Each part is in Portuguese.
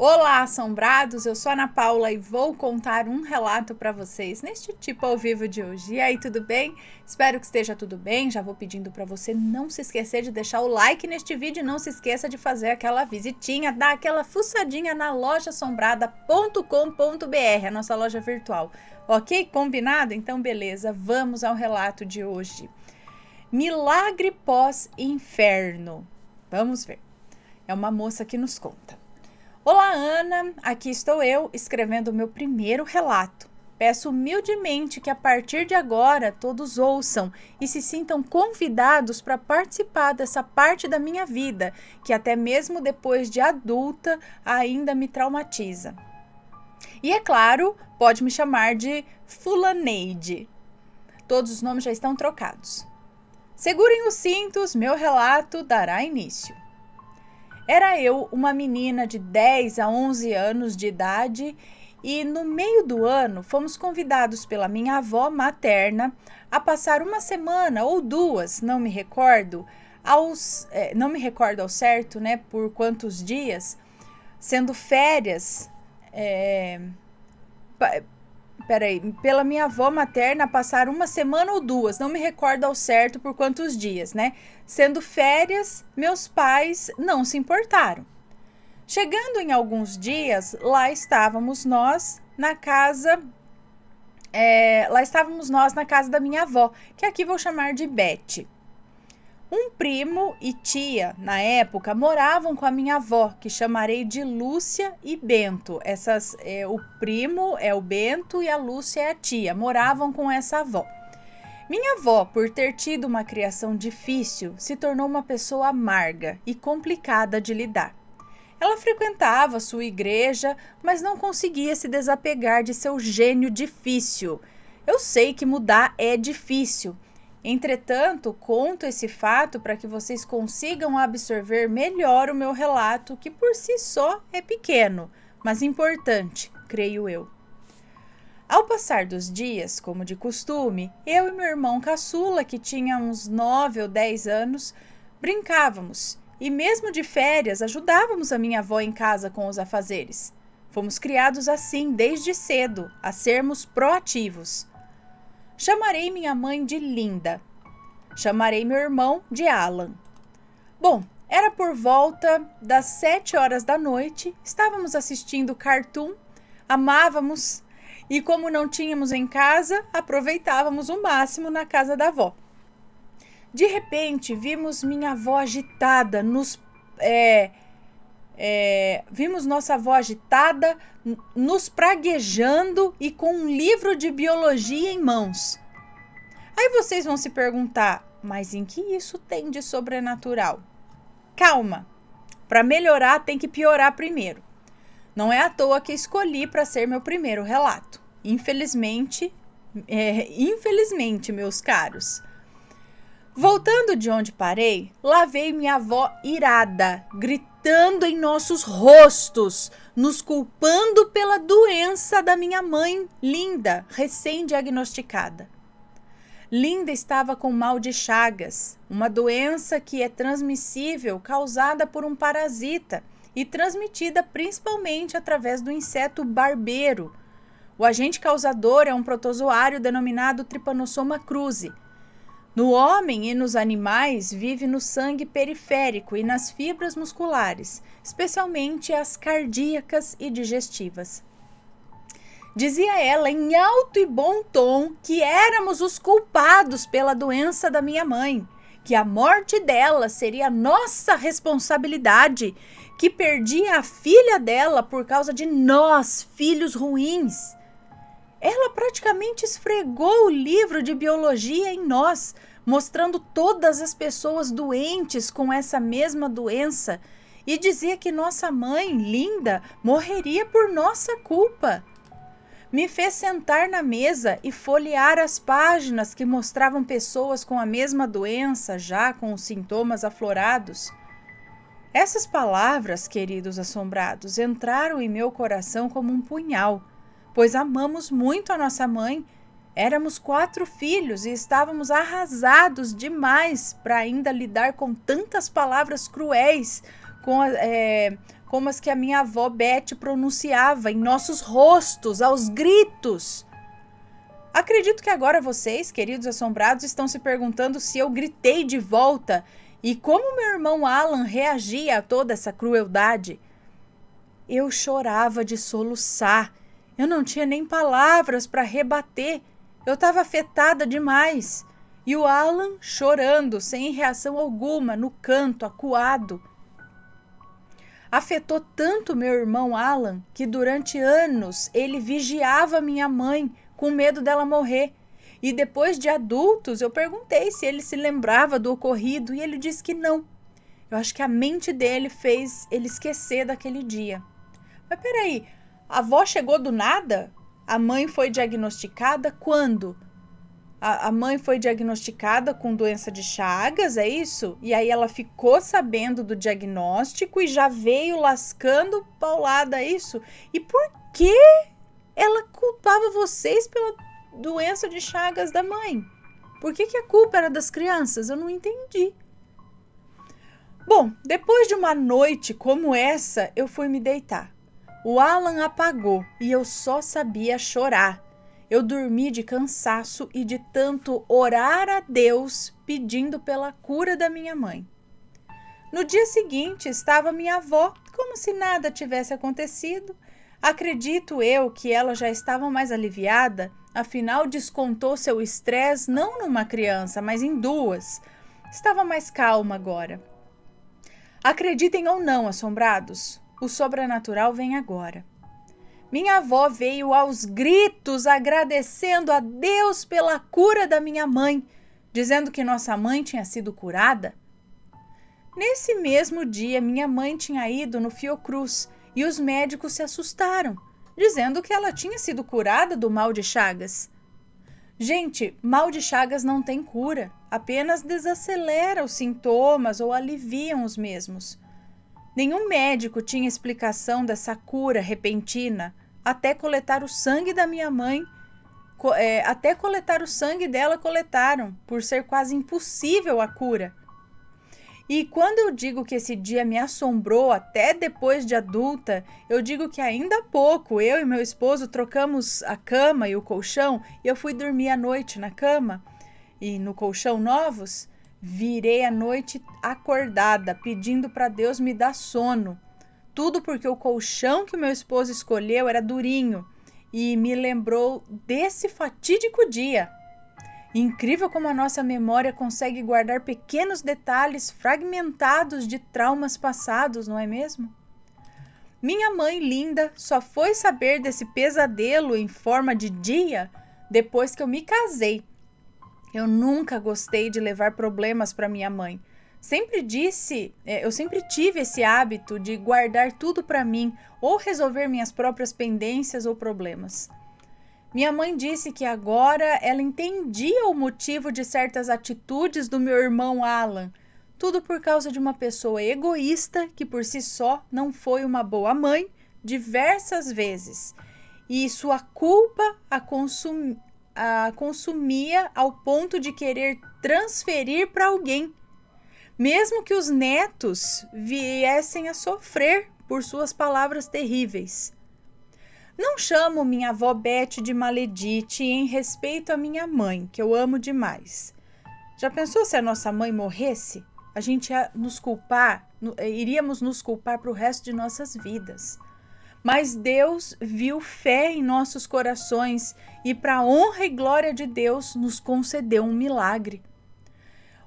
Olá, assombrados! Eu sou a Ana Paula e vou contar um relato para vocês neste tipo ao vivo de hoje. E aí, tudo bem? Espero que esteja tudo bem. Já vou pedindo para você não se esquecer de deixar o like neste vídeo e não se esqueça de fazer aquela visitinha, dar aquela fuçadinha na lojaassombrada.com.br, a nossa loja virtual. Ok? Combinado? Então, beleza. Vamos ao relato de hoje. Milagre pós-inferno. Vamos ver. É uma moça que nos conta. Olá, Ana, aqui estou eu escrevendo o meu primeiro relato. Peço humildemente que a partir de agora todos ouçam e se sintam convidados para participar dessa parte da minha vida, que até mesmo depois de adulta ainda me traumatiza. E é claro, pode me chamar de Fulaneide. Todos os nomes já estão trocados. Segurem os cintos, meu relato dará início. Era eu uma menina de 10 a 11 anos de idade e no meio do ano fomos convidados pela minha avó materna a passar uma semana ou duas, não me recordo ao certo, né, por quantos dias, sendo férias, pela minha avó materna passar uma semana ou duas, não me recordo ao certo por quantos dias, né? Sendo férias, meus pais não se importaram. Chegando em alguns dias, lá estávamos nós na casa da minha avó, que aqui vou chamar de Beth. Um primo e tia, na época, moravam com a minha avó, que chamarei de Lúcia e Bento. O primo é o Bento e a Lúcia é a tia, moravam com essa avó. Minha avó, por ter tido uma criação difícil, se tornou uma pessoa amarga e complicada de lidar. Ela frequentava sua igreja, mas não conseguia se desapegar de seu gênio difícil. Eu sei que mudar é difícil. Entretanto, conto esse fato para que vocês consigam absorver melhor o meu relato, que por si só é pequeno, mas importante, creio eu. Ao passar dos dias, como de costume, eu e meu irmão caçula, que tinha uns 9 ou 10 anos, brincávamos e mesmo de férias ajudávamos a minha avó em casa com os afazeres. Fomos criados assim desde cedo, a sermos proativos. Chamarei minha mãe de Linda. Chamarei meu irmão de Alan. Bom, era por volta das 7 horas da noite, estávamos assistindo Cartoon, amávamos e como não tínhamos em casa, aproveitávamos o máximo na casa da avó. De repente, vimos minha avó agitada, vimos nossa avó agitada, nos praguejando e com um livro de biologia em mãos. Aí vocês vão se perguntar, mas em que isso tem de sobrenatural? Calma, para melhorar tem que piorar primeiro. Não é à toa que escolhi para ser meu primeiro relato. Infelizmente, meus caros. Voltando de onde parei, lá veio minha avó irada, gritando em nossos rostos, nos culpando pela doença da minha mãe, Linda, recém-diagnosticada. Linda estava com mal de Chagas, uma doença que é transmissível causada por um parasita e transmitida principalmente através do inseto barbeiro. O agente causador é um protozoário denominado Trypanosoma cruzi. No homem e nos animais, vive no sangue periférico e nas fibras musculares, especialmente as cardíacas e digestivas. Dizia ela em alto e bom tom que éramos os culpados pela doença da minha mãe, que a morte dela seria nossa responsabilidade, que perdia a filha dela por causa de nós, filhos ruins. Ela praticamente esfregou o livro de biologia em nós, mostrando todas as pessoas doentes com essa mesma doença e dizia que nossa mãe, Linda, morreria por nossa culpa. Me fez sentar na mesa e folhear as páginas que mostravam pessoas com a mesma doença, já com os sintomas aflorados. Essas palavras, queridos assombrados, entraram em meu coração como um punhal, pois amamos muito a nossa mãe. Éramos 4 filhos e estávamos arrasados demais para ainda lidar com tantas palavras cruéis, como as que a minha avó Beth pronunciava em nossos rostos, aos gritos. Acredito que agora vocês, queridos assombrados, estão se perguntando se eu gritei de volta e como meu irmão Alan reagia a toda essa crueldade. Eu chorava de soluçar. Eu não tinha nem palavras para rebater. Eu estava afetada demais. E o Alan chorando, sem reação alguma, no canto, acuado. Afetou tanto meu irmão Alan que durante anos ele vigiava minha mãe com medo dela morrer. E depois de adultos eu perguntei se ele se lembrava do ocorrido e ele disse que não. Eu acho que a mente dele fez ele esquecer daquele dia. Mas peraí, a avó chegou do nada? A mãe foi diagnosticada quando? A mãe foi diagnosticada com doença de Chagas, é isso? E aí ela ficou sabendo do diagnóstico e já veio lascando paulada, é isso? E por que ela culpava vocês pela doença de Chagas da mãe? Por que a culpa era das crianças? Eu não entendi. Bom, depois de uma noite como essa, eu fui me deitar. O Alan apagou e eu só sabia chorar. Eu dormi de cansaço e de tanto orar a Deus pedindo pela cura da minha mãe. No dia seguinte estava minha avó, como se nada tivesse acontecido. Acredito eu que ela já estava mais aliviada, afinal descontou seu estresse não numa criança, mas em duas. Estava mais calma agora. Acreditem ou não, assombrados, o sobrenatural vem agora. Minha avó veio aos gritos agradecendo a Deus pela cura da minha mãe, dizendo que nossa mãe tinha sido curada. Nesse mesmo dia, minha mãe tinha ido no Fiocruz e os médicos se assustaram, dizendo que ela tinha sido curada do mal de Chagas. Gente, mal de Chagas não tem cura, apenas desacelera os sintomas ou aliviam os mesmos. Nenhum médico tinha explicação dessa cura repentina, até coletar o sangue da minha mãe, até coletar o sangue dela coletaram, por ser quase impossível a cura. E quando eu digo que esse dia me assombrou até depois de adulta, eu digo que ainda há pouco eu e meu esposo trocamos a cama e o colchão e eu fui dormir à noite na cama e no colchão novos. Virei a noite acordada, pedindo para Deus me dar sono. Tudo porque o colchão que o meu esposo escolheu era durinho e me lembrou desse fatídico dia. Incrível como a nossa memória consegue guardar pequenos detalhes fragmentados de traumas passados, não é mesmo? Minha mãe linda só foi saber desse pesadelo em forma de dia depois que eu me casei. Eu nunca gostei de levar problemas para minha mãe. Eu sempre tive esse hábito de guardar tudo para mim ou resolver minhas próprias pendências ou problemas. Minha mãe disse que agora ela entendia o motivo de certas atitudes do meu irmão Alan. Tudo por causa de uma pessoa egoísta que por si só não foi uma boa mãe diversas vezes. E sua culpa a consumia ao ponto de querer transferir para alguém, mesmo que os netos viessem a sofrer por suas palavras terríveis. Não chamo minha avó Beth de maledite em respeito à minha mãe, que eu amo demais. Já pensou se a nossa mãe morresse? A gente iríamos nos culpar para o resto de nossas vidas. Mas Deus viu fé em nossos corações e, para a honra e glória de Deus, nos concedeu um milagre.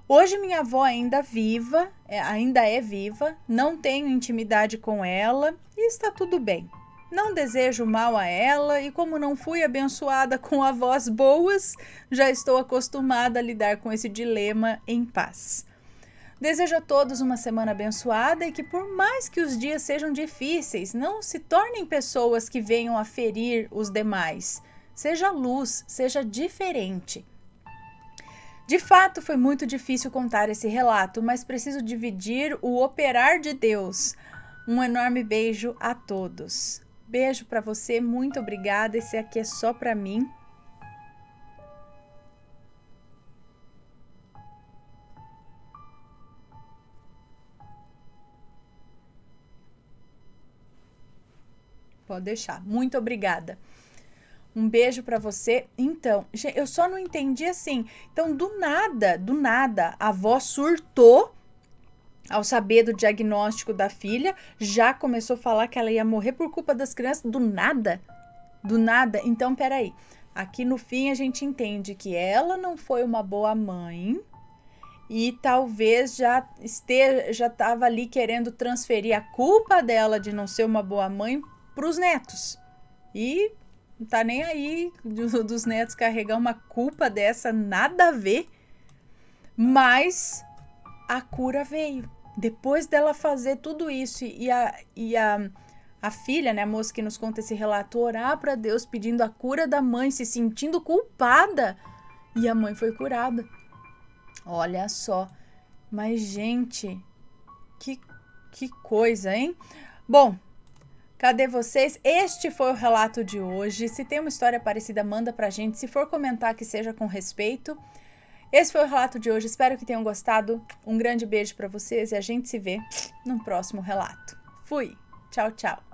Hoje minha avó ainda é viva, não tenho intimidade com ela e está tudo bem. Não desejo mal a ela e, como não fui abençoada com avós boas, já estou acostumada a lidar com esse dilema em paz. Desejo a todos uma semana abençoada e que, por mais que os dias sejam difíceis, não se tornem pessoas que venham a ferir os demais. Seja luz, seja diferente. De fato, foi muito difícil contar esse relato, mas preciso dividir o operar de Deus. Um enorme beijo a todos. Beijo para você, muito obrigada. Esse aqui é só para mim. Pode deixar. Muito obrigada. Um beijo pra você. Então, eu só não entendi assim. Então, do nada, a avó surtou ao saber do diagnóstico da filha, já começou a falar que ela ia morrer por culpa das crianças. Do nada. Então, peraí. Aqui no fim a gente entende que ela não foi uma boa mãe e talvez já estava ali querendo transferir a culpa dela de não ser uma boa mãe para os netos. E não tá nem aí dos netos carregar uma culpa dessa, nada a ver. Mas a cura veio. Depois dela fazer tudo isso e a filha, né, a moça que nos conta esse relato, orar para Deus pedindo a cura da mãe, se sentindo culpada. E a mãe foi curada. Olha só. Mas, gente, que coisa, hein? Bom, cadê vocês? Este foi o relato de hoje. Se tem uma história parecida, manda pra gente. Se for comentar, que seja com respeito. Esse foi o relato de hoje. Espero que tenham gostado. Um grande beijo para vocês e a gente se vê no próximo relato. Fui. Tchau, tchau.